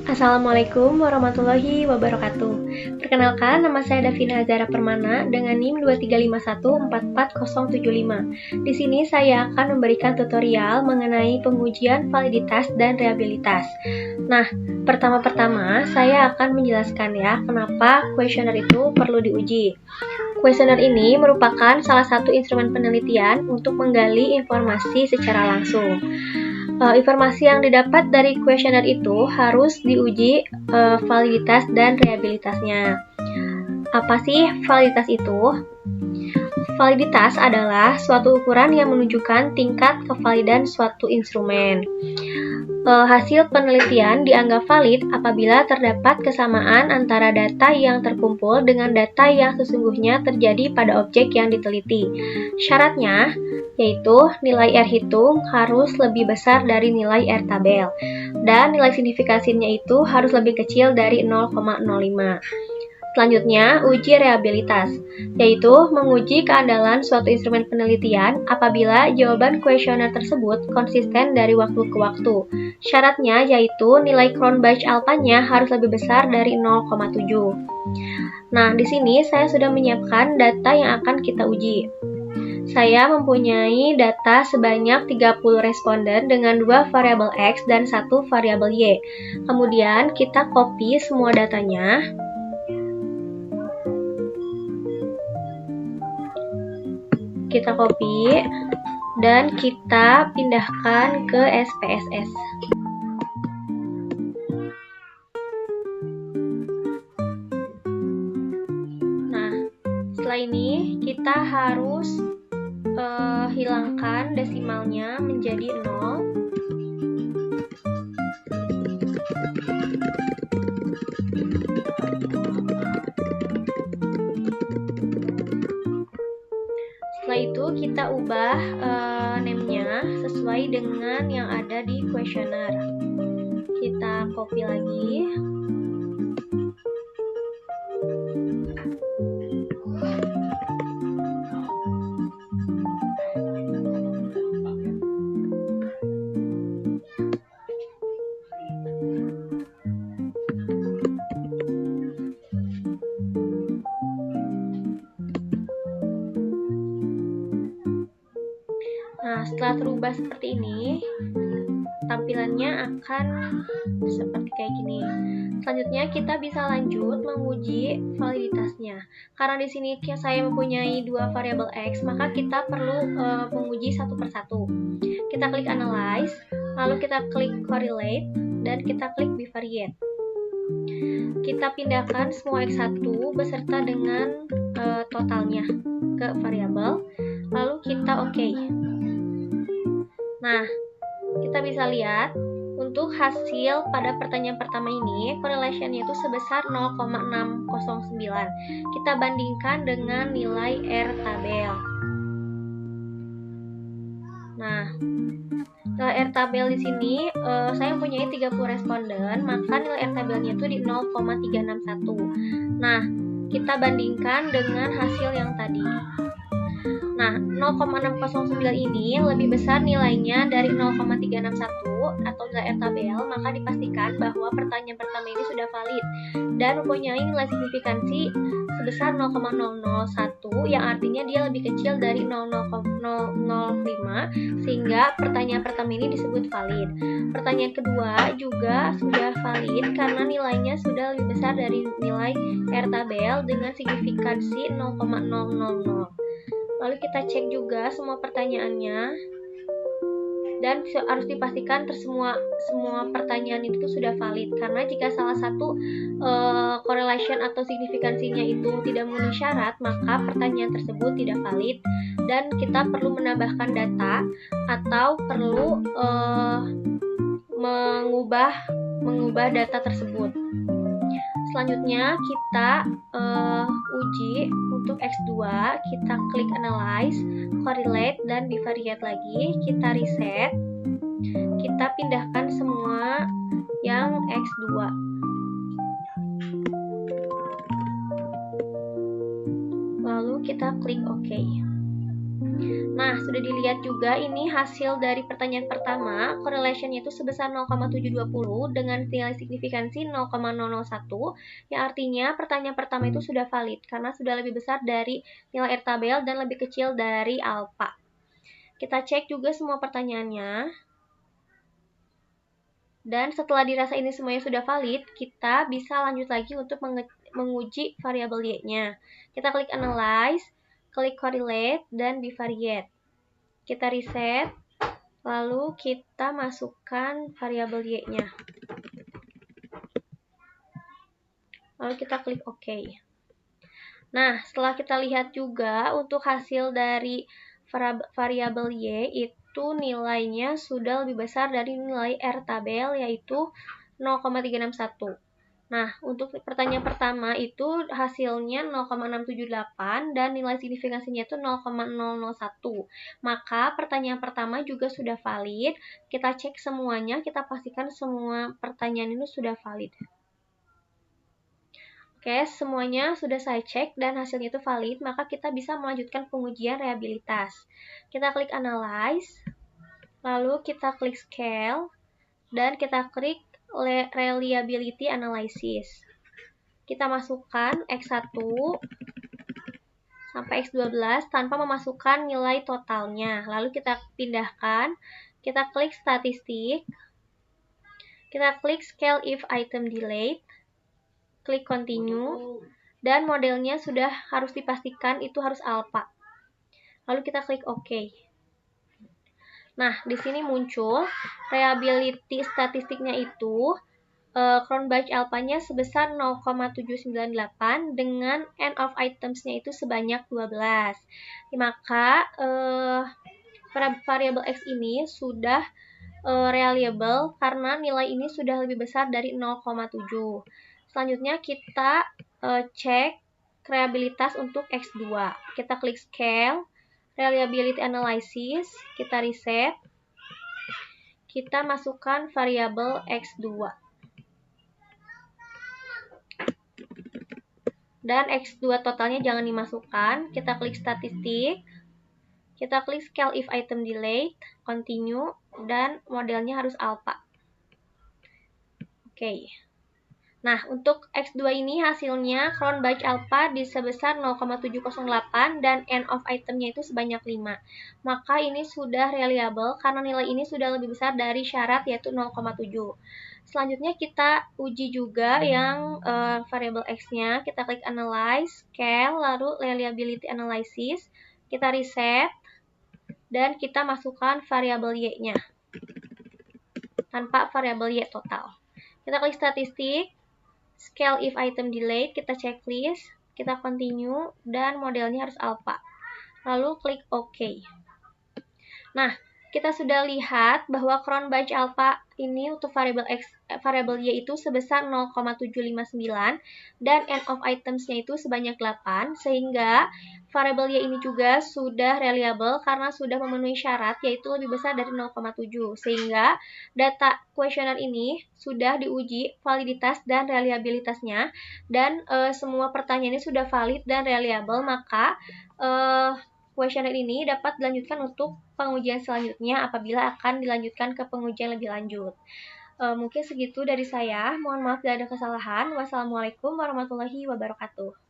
Assalamualaikum warahmatullahi wabarakatuh. Perkenalkan, nama saya Davina Azara Permana dengan NIM 235144075. Di sini saya akan memberikan tutorial mengenai pengujian validitas dan reliabilitas. Nah, pertama-tama saya akan menjelaskan ya kenapa kuesioner itu perlu diuji. Kuesioner ini merupakan salah satu instrumen penelitian untuk menggali informasi secara langsung. Informasi yang didapat dari kuesioner itu harus diuji validitas dan reliabilitasnya. Apa sih validitas itu? Validitas adalah suatu ukuran yang menunjukkan tingkat kevalidan suatu instrumen. Hasil penelitian dianggap valid apabila terdapat kesamaan antara data yang terkumpul dengan data yang sesungguhnya terjadi pada objek yang diteliti. Syaratnya yaitu nilai R hitung harus lebih besar dari nilai R tabel, dan nilai signifikansinya itu harus lebih kecil dari 0,05. Selanjutnya, uji reliabilitas, yaitu menguji keandalan suatu instrumen penelitian apabila jawaban kuesioner tersebut konsisten dari waktu ke waktu. Syaratnya yaitu nilai Cronbach alpha-nya harus lebih besar dari 0,7. Nah, di sini saya sudah menyiapkan data yang akan kita uji. Saya mempunyai data sebanyak 30 responden dengan 2 variabel X dan 1 variabel Y. Kemudian kita copy semua datanya. Kita copy dan kita pindahkan ke SPSS. Nah, setelah ini kita harus hilangkan desimalnya menjadi 0. Setelah itu kita ubah name-nya sesuai dengan yang ada di kuesioner. Kita copy lagi. Nah, setelah terubah seperti ini, tampilannya akan seperti kayak gini. Selanjutnya kita bisa lanjut menguji validitasnya. Karena di sini saya mempunyai 2 variabel X, maka kita perlu menguji satu persatu. Kita klik Analyze, lalu kita klik Correlate, dan kita klik Bivariate. Kita pindahkan semua X1 beserta dengan totalnya ke variabel, lalu kita OK. Nah, kita bisa lihat untuk hasil pada pertanyaan pertama ini, correlation-nya itu sebesar 0,609. Kita bandingkan dengan nilai R tabel. Nah, nilai R tabel di sini saya mempunyai 30 responden, maka nilai R tabelnya itu di 0,361. Nah, kita bandingkan dengan hasil yang tadi. Nah, 0,609 ini lebih besar nilainya dari 0,361 atau nilai R tabel, maka dipastikan bahwa pertanyaan pertama ini sudah valid dan mempunyai nilai signifikansi sebesar 0,001, yang artinya dia lebih kecil dari 0,005, sehingga pertanyaan pertama ini disebut valid. Pertanyaan kedua juga sudah valid karena nilainya sudah lebih besar dari nilai R tabel dengan signifikansi 0,000. Lalu kita cek juga semua pertanyaannya, dan harus dipastikan semua pertanyaan itu sudah valid, karena jika salah satu correlation atau signifikansinya itu tidak memenuhi syarat, maka pertanyaan tersebut tidak valid dan kita perlu menambahkan data atau perlu mengubah data tersebut. Selanjutnya kita uji untuk X2, kita klik Analyze, Correlate, dan Bivariate lagi, kita reset, kita pindahkan semua yang X2. Lalu kita klik OK. Nah, Nah, sudah dilihat juga ini hasil dari pertanyaan pertama, correlation-nya itu sebesar 0,720 dengan nilai signifikansi 0,001, yang artinya pertanyaan pertama itu sudah valid karena sudah lebih besar dari nilai R tabel dan lebih kecil dari alfa. Kita cek juga semua pertanyaannya. Dan setelah dirasa ini semuanya sudah valid, kita bisa lanjut lagi untuk menguji variabel Y-nya. Kita klik Analyze, klik Correlate, dan Bivariate. Kita reset, lalu kita masukkan variabel Y-nya. Lalu kita klik OK. Nah, setelah kita lihat juga untuk hasil dari variabel Y itu nilainya sudah lebih besar dari nilai R tabel, yaitu 0,361. Nah, untuk pertanyaan pertama itu hasilnya 0,678 dan nilai signifikansinya itu 0,001. Maka pertanyaan pertama juga sudah valid. Kita cek semuanya, kita pastikan semua pertanyaan ini sudah valid. Oke, semuanya sudah saya cek dan hasilnya itu valid, maka kita bisa melanjutkan pengujian reliabilitas. Kita klik Analyze, lalu kita klik Scale, dan kita klik Reliability Analysis. Kita masukkan X1 sampai X12 tanpa memasukkan nilai totalnya. Lalu kita pindahkan, kita klik Statistik, kita klik Scale if item delayed, klik Continue, dan modelnya sudah harus dipastikan itu harus alpha. Lalu kita klik OK. Nah, di sini muncul reliability statistiknya itu Cronbach alpha-nya sebesar 0,798 dengan end of items-nya itu sebanyak 12. Maka variabel X ini sudah reliable karena nilai ini sudah lebih besar dari 0,7. Selanjutnya kita cek reliabilitas untuk X2. Kita klik Scale, Reliability Analysis, kita reset, kita masukkan variabel X2. Dan X2 totalnya jangan dimasukkan, kita klik Statistik, kita klik Scale if item delayed, Continue, dan modelnya harus alpha. Oke. Nah, untuk X2 ini hasilnya Cronbach alpha di sebesar 0,708 dan end of itemnya itu sebanyak 5. Maka ini sudah reliable karena nilai ini sudah lebih besar dari syarat yaitu 0,7. Selanjutnya kita uji juga yang variabel X-nya. Kita klik Analyze, Scale, lalu Reliability Analysis. Kita reset, dan kita masukkan variabel Y-nya tanpa variabel Y total. Kita klik Statistik, Scale if item delayed, kita checklist, kita continue, dan modelnya harus alpha. Lalu klik OK. Nah, kita sudah lihat bahwa Cronbach alpha ini untuk variabel Y itu sebesar 0,759 dan end of items-nya itu sebanyak 8, sehingga variabel Y ini juga sudah reliable karena sudah memenuhi syarat yaitu lebih besar dari 0,7, sehingga data kuesioner ini sudah diuji validitas dan reliabilitasnya, dan semua pertanyaan ini sudah valid dan reliable, maka kuesioner ini dapat dilanjutkan untuk pengujian selanjutnya apabila akan dilanjutkan ke pengujian lebih lanjut. Mungkin segitu dari saya. Mohon maaf bila ada kesalahan. Wassalamualaikum warahmatullahi wabarakatuh.